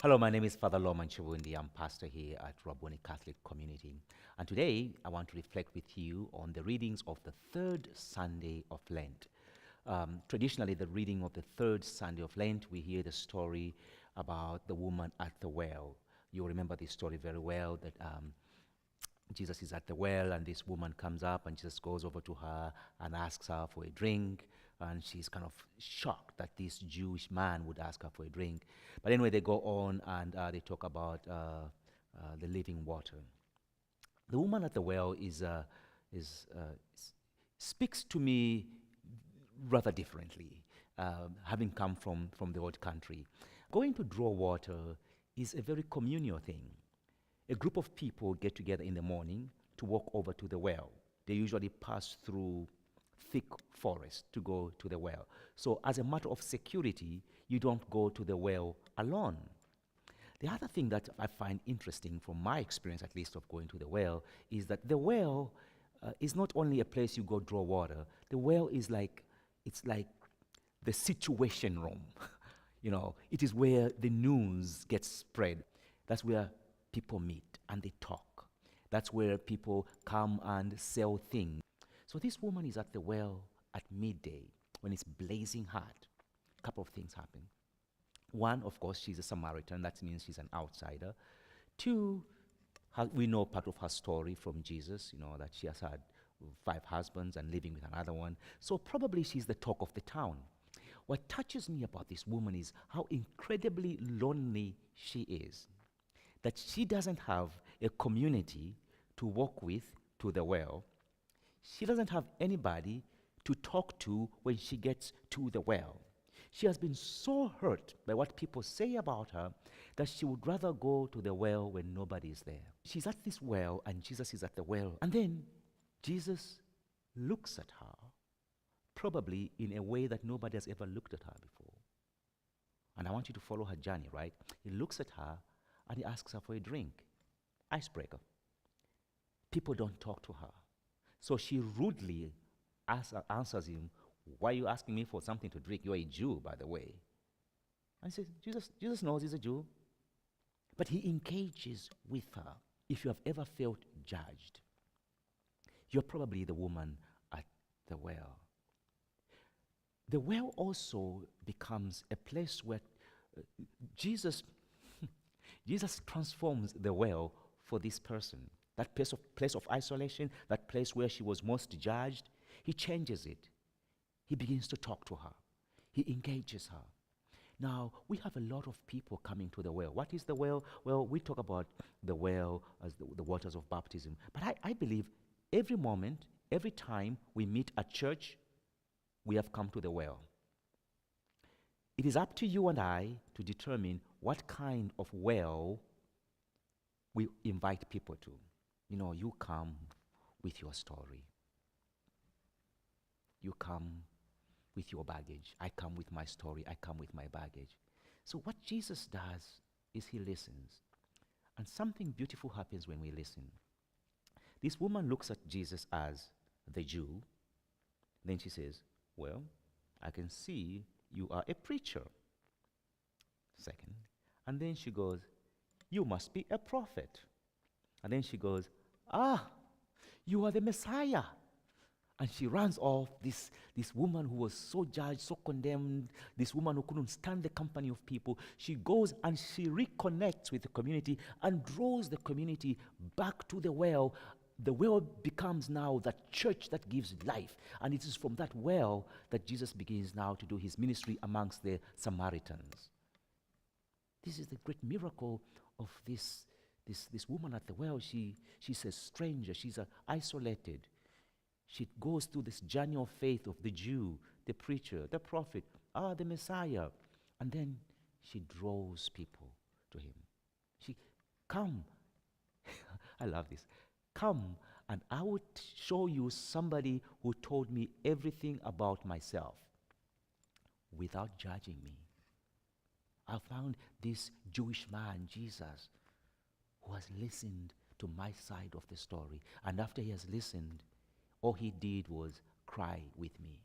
Hello, my name is Father Loman Chabundi. I'm pastor here at Raboni Catholic Community. And today I want to reflect with you on the readings of the third Sunday of Lent. Traditionally, the reading of the third Sunday of Lent, we hear the story about the woman at the well. You remember this story very well, that Jesus is at the well, and this woman comes up, and Jesus goes over to her and asks her for a drink. And she's kind of shocked that this Jewish man would ask her for a drink. But anyway, they go on and they talk about the living water. The woman at the well speaks to me rather differently, having come from the old country. Going to draw water is a very communal thing. A group of people get together in the morning to walk over to the well. They usually pass through thick forest to go to the well. So as a matter of security, you don't go to the well alone. The other thing that I find interesting from my experience, at least, of going to the well, is that the well is not only a place you go draw water. The well is it's like the situation room. It is where the news gets spread. That's where people meet and they talk. That's where people come and sell things. So this woman is at the well at midday when it's blazing hot. A couple of things happen. One, of course, she's a Samaritan. That means she's an outsider. Two, we know part of her story from Jesus, that she has had 5 husbands and living with another one. So probably she's the talk of the town. What touches me about this woman is how incredibly lonely she is. That she doesn't have a community to walk with to the well. She doesn't have anybody to talk to when she gets to the well. She has been so hurt by what people say about her that she would rather go to the well when nobody is there. She's at this well and Jesus is at the well. And then Jesus looks at her, probably in a way that nobody has ever looked at her before. And I want you to follow her journey, right? He looks at her and he asks her for a drink. Icebreaker. People don't talk to her. So she rudely answers him, "Why are you asking me for something to drink? You're a Jew, by the way." And he says, Jesus knows he's a Jew. But he engages with her. If you have ever felt judged, you're probably the woman at the well. The well also becomes a place where Jesus transforms the well for this person. That place of isolation, that place where she was most judged, he changes it. He begins to talk to her. He engages her. Now, we have a lot of people coming to the well. What is the well? Well, we talk about the well as the waters of baptism. But I believe every moment, every time we meet at church, we have come to the well. It is up to you and I to determine what kind of well we invite people to. You come with your story. You come with your baggage. I come with my story. I come with my baggage. So what Jesus does is he listens. And something beautiful happens when we listen. This woman looks at Jesus as the Jew. Then she says, "Well, I can see you are a preacher." Second. And then she goes, "You must be a prophet." And then she goes, "Ah, you are the Messiah." And she runs off, this woman who was so judged, so condemned, this woman who couldn't stand the company of people. She goes and she reconnects with the community and draws the community back to the well. The well becomes now that church that gives life. And it is from that well that Jesus begins now to do his ministry amongst the Samaritans. This is the great miracle of this woman at the well. She's a stranger. She's isolated. She goes through this journey of faith of the Jew, the preacher, the prophet, the Messiah. And then she draws people to him. Come. I love this. Come, and I will show you somebody who told me everything about myself without judging me. I found this Jewish man, Jesus, who has listened to my side of the story. And after he has listened, all he did was cry with me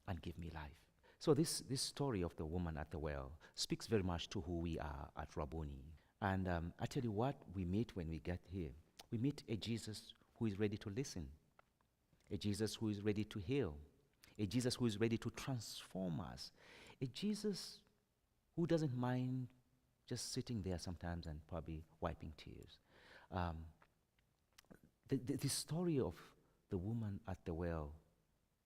and give me life. So this story of the woman at the well speaks very much to who we are at Rabboni. And I tell you what we meet when we get here. We meet a Jesus who is ready to listen, a Jesus who is ready to heal, a Jesus who is ready to transform us, a Jesus who doesn't mind just sitting there sometimes and probably wiping tears. Um, the story of the woman at the well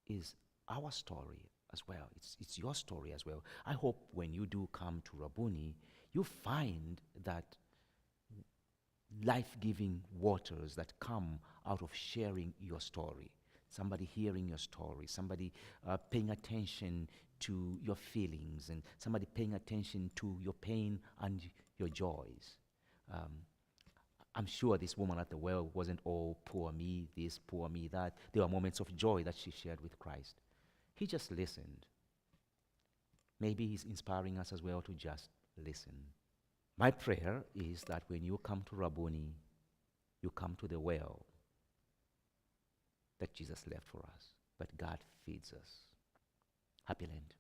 is our story as well. It's your story as well. I hope when you do come to Rabboni, you find that life-giving waters that come out of sharing your story. Somebody hearing your story, somebody paying attention to your feelings, and somebody paying attention to your pain and your joys. I'm sure this woman at the well wasn't all poor me, this, poor me, that. There were moments of joy that she shared with Christ. He just listened. Maybe he's inspiring us as well to just listen. My prayer is that when you come to Rabboni, you come to the well that Jesus left for us, but God feeds us. Happy Lent.